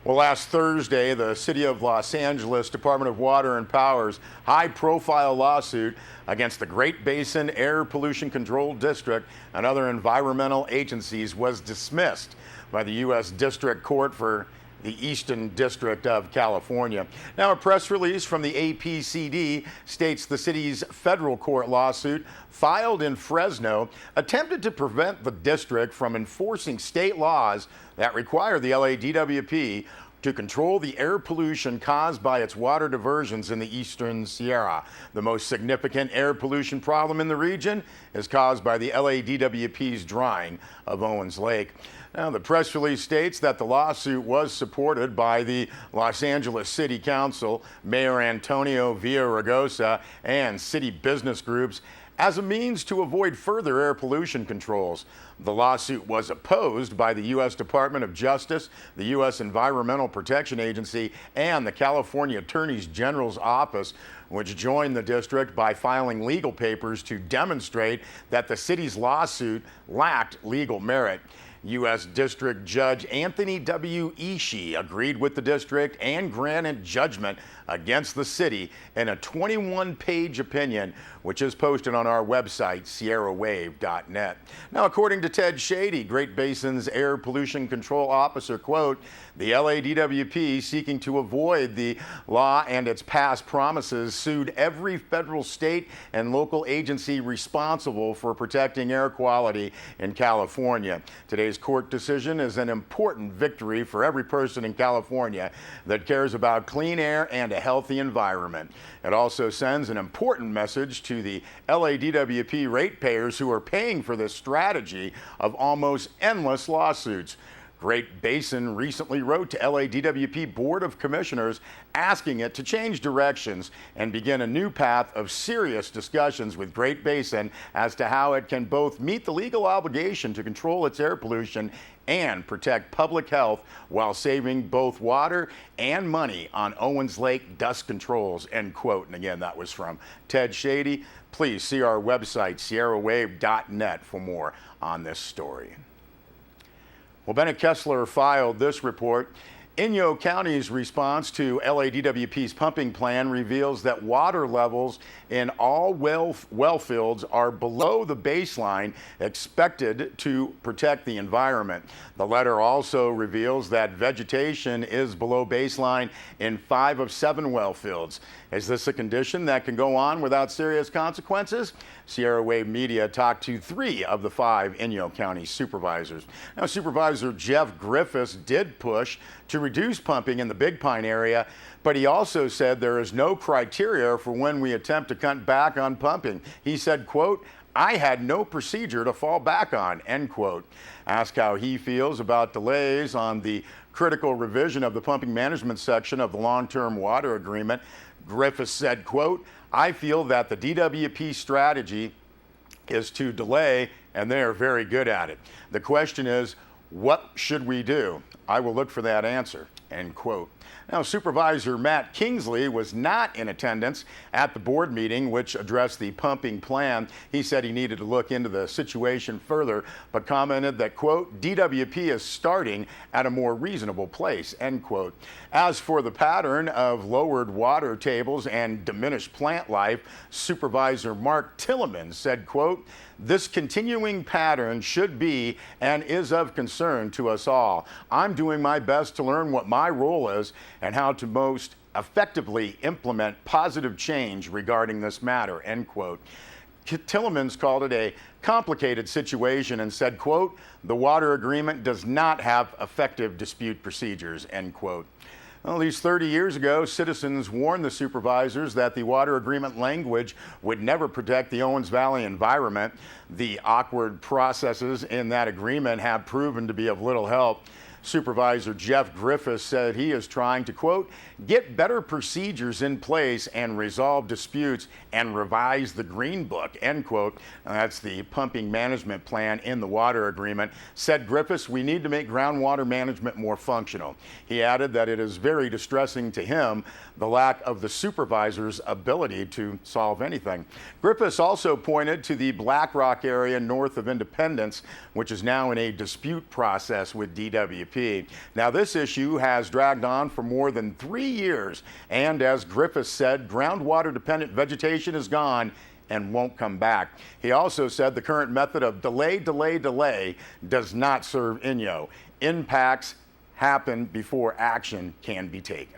Well, last Thursday, the City of Los Angeles Department of Water and Power's high-profile lawsuit against the Great Basin Air Pollution Control District and other environmental agencies was dismissed by the U.S. District Court for the Eastern District of California. Now, a press release from the APCD states the city's federal court lawsuit filed in Fresno attempted to prevent the district from enforcing state laws that require the LADWP to control the air pollution caused by its water diversions in the Eastern Sierra. The most significant air pollution problem in the region is caused by the LADWP's drying of Owens Lake. Now, the press release states that the lawsuit was supported by the Los Angeles City Council, Mayor Antonio Villaraigosa, and city business groups as a means to avoid further air pollution controls. The lawsuit was opposed by the U.S. Department of Justice, the U.S. Environmental Protection Agency, and the California Attorney General's office, which joined the district by filing legal papers to demonstrate that the city's lawsuit lacked legal merit. U.S. District Judge Anthony W. Ishii agreed with the district and granted judgment against the city in a 21-page opinion, which is posted on our website, sierrawave.net. Now, according to Ted Shady, Great Basin's Air Pollution Control Officer, quote, the LADWP, seeking to avoid the law and its past promises, sued every federal, state, and local agency responsible for protecting air quality in California. Today's court decision is an important victory for every person in California that cares about clean air and a healthy environment. It also sends an important message to the LADWP ratepayers who are paying for this strategy of almost endless lawsuits. Great Basin recently wrote to LADWP Board of Commissioners asking it to change directions and begin a new path of serious discussions with Great Basin as to how it can both meet the legal obligation to control its air pollution and protect public health while saving both water and money on Owens Lake dust controls, end quote. And again, that was from Ted Shady. Please see our website, sierrawave.net, for more on this story. Well, Bennett Kessler filed this report. Inyo County's response to LADWP's pumping plan reveals that water levels in all well fields are below the baseline expected to protect the environment. The letter also reveals that vegetation is below baseline in 5 of 7 well fields. Is this a condition that can go on without serious consequences? Sierra Wave Media talked to 3 of the 5 Inyo County supervisors. Now, Supervisor Jeff Griffiths did push to reduce pumping in the Big Pine area, but he also said there is no criteria for when we attempt to cut back on pumping. He said, quote, I had no procedure to fall back on, end quote. Asked how he feels about delays on the critical revision of the pumping management section of the long-term water agreement, Griffiths said, quote, I feel that the DWP strategy is to delay, and they are very good at it. The question is, what should we do? I will look for that answer, end quote. Now, Supervisor Matt Kingsley was not in attendance at the board meeting which addressed the pumping plan. He said he needed to look into the situation further, but commented that, quote, DWP is starting at a more reasonable place, end quote. As for the pattern of lowered water tables and diminished plant life, Supervisor Mark Tillemans said, quote, this continuing pattern should be and is of concern to us all. I'm doing my best to learn what my role is and how to most effectively implement positive change regarding this matter, end quote. Tillemans called it a complicated situation and said, quote, the water agreement does not have effective dispute procedures, end quote. Well, at least 30 years ago, citizens warned the supervisors that the water agreement language would never protect the Owens Valley environment. The awkward processes in that agreement have proven to be of little help. Supervisor Jeff Griffiths said he is trying to, quote, get better procedures in place and resolve disputes and revise the Green Book, end quote. That's the pumping management plan in the water agreement. Said Griffiths, we need to make groundwater management more functional. He added that it is very distressing to him the lack of the supervisor's ability to solve anything. Griffiths also pointed to the Black Rock area north of Independence, which is now in a dispute process with DWP. DWP. Now, this issue has dragged on for more than 3 years, and as Griffiths said, groundwater-dependent vegetation is gone and won't come back. He also said the current method of delay does not serve Inyo. Impacts happen before action can be taken.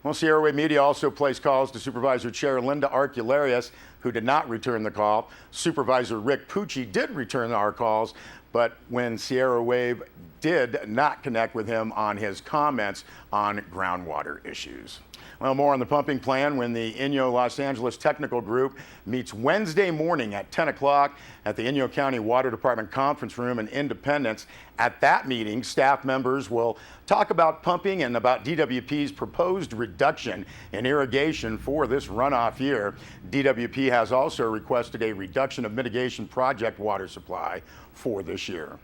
Well, Sierra Wave Media also placed calls to Supervisor Chair Linda Arcularius, who did not return the call. Supervisor Rick Pucci did return our calls, but when Sierra Wave did not connect with him on his comments on groundwater issues. Well, more on the pumping plan when the Inyo Los Angeles Technical Group meets Wednesday morning at 10 o'clock at the Inyo County Water Department Conference Room in Independence. At that meeting, staff members will talk about pumping and about DWP's proposed reduction in irrigation for this runoff year. DWP has also requested a reduction of mitigation project water supply for this year.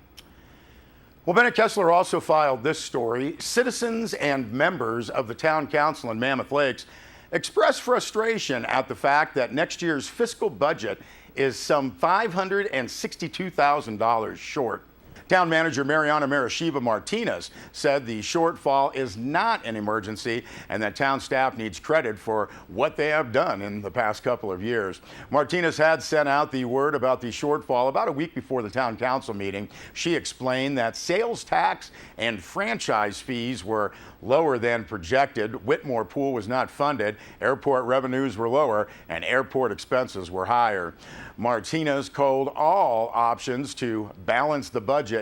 Well, Bennett Kessler also filed this story. Citizens and members of the town council in Mammoth Lakes expressed frustration at the fact that next year's fiscal budget is some $562,000 short. Town manager Mariana Marashiba Martinez said the shortfall is not an emergency and that town staff needs credit for what they have done in the past couple of years. Martinez had sent out the word about the shortfall about a week before the town council meeting. She explained that sales tax and franchise fees were lower than projected. Whitmore Pool was not funded, airport revenues were lower, and airport expenses were higher. Martinez called all options to balance the budget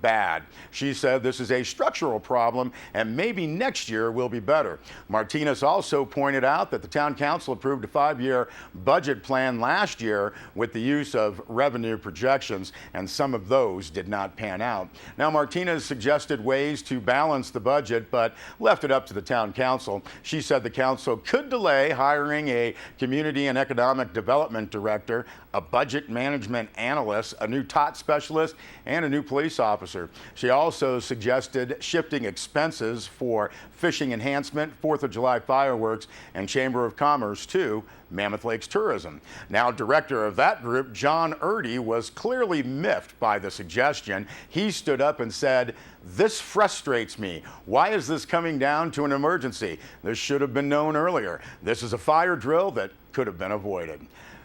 bad. She said this is a structural problem and maybe next year will be better. Martinez also pointed out that the town council approved a 5-year budget plan last year with the use of revenue projections, and some of those did not pan out. Now, Martinez suggested ways to balance the budget but left it up to the town council. She said the council could delay hiring a community and economic development director, a budget management analyst, a new TOT specialist, and a new police officer. She also suggested shifting expenses for fishing enhancement, 4th of July fireworks, and Chamber of Commerce to Mammoth Lakes Tourism. Now, director of that group, John Erdy, was clearly miffed by the suggestion. He stood up and said, "This frustrates me. Why is this coming down to an emergency? This should have been known earlier. This is a fire drill that could have been avoided."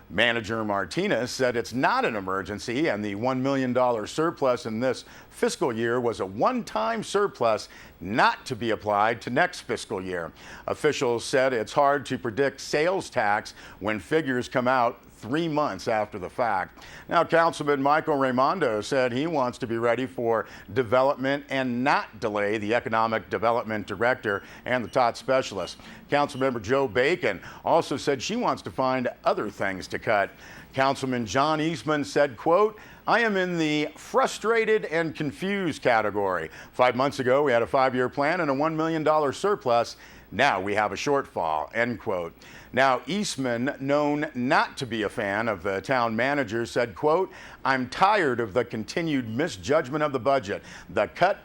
Manager Martinez said it's not an emergency and the $1 million surplus in this fiscal year was a one-time surplus not to be applied to next fiscal year. Officials said it's hard to predict sales tax when figures come out 3 months after the fact. Now, Councilman Michael Raimondo said he wants to be ready for development and not delay the economic development director and the TOT specialist. Councilmember Joe Bacon also said she wants to find other things to cut. Councilman John Eastman said, quote, "I am in the frustrated and confused category. 5 months ago, we had a 5-year plan and a $1 million surplus. Now we have a shortfall," end quote. Now, Eastman, known not to be a fan of the town manager, said, quote, "I'm tired of the continued misjudgment of the budget, the cut,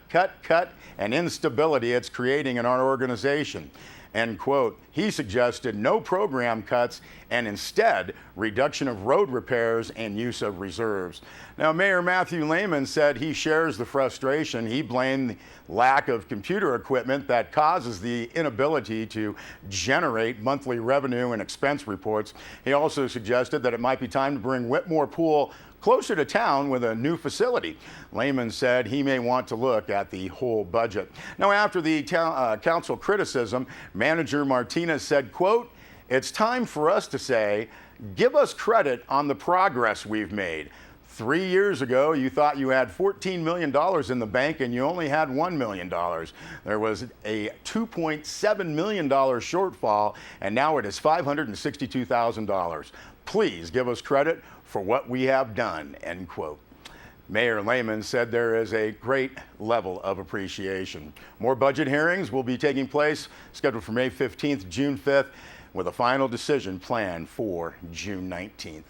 and instability it's creating in our organization," end quote. He suggested no program cuts and instead reduction of road repairs and use of reserves. Now, Mayor Matthew Lehman said he shares the frustration. He blamed the lack of computer equipment that causes the inability to generate monthly revenue and expense reports. He also suggested that it might be time to bring Whitmore Pool closer to town with a new facility. Lehman said he may want to look at the whole budget. Now, after the council criticism, Manager Martinez said, quote, "It's time for us to say, give us credit on the progress we've made. 3 years ago, you thought you had $14 million in the bank and you only had $1 million. There was a $2.7 million shortfall, and now it is $562,000. Please give us credit for what we have done," end quote. Mayor Lehman said there is a great level of appreciation. More budget hearings will be taking place, scheduled for May 15th, June 5th, with a final decision planned for June 19th.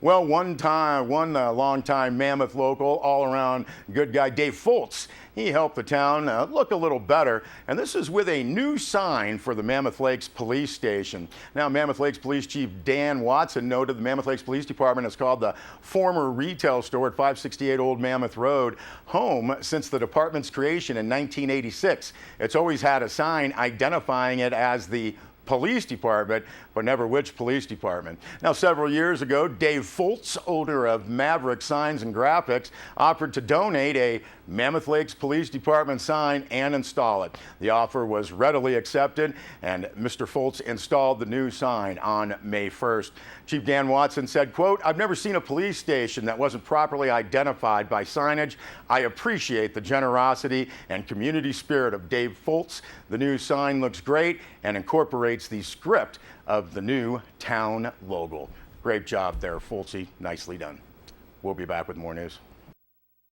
Well, one longtime Mammoth local, all-around good guy, Dave Foltz, he helped the town look a little better, and this is with a new sign for the Mammoth Lakes Police Station. Now, Mammoth Lakes Police Chief Dan Watson noted the Mammoth Lakes Police Department has called the former retail store at 568 Old Mammoth Road home since the department's creation in 1986. It's always had a sign identifying it as the police department, but never which police department. Now, several years ago, Dave Foltz, owner of Maverick Signs and Graphics, offered to donate a Mammoth Lakes Police Department sign and install it. The offer was readily accepted, and Mr. Foltz installed the new sign on May 1st. Chief Dan Watson said, quote, "I've never seen a police station that wasn't properly identified by signage. I appreciate the generosity and community spirit of Dave Foltz. The new sign looks great and incorporates the script of the new town logo." Great job there, Foltzy. Nicely done. We'll be back with more news.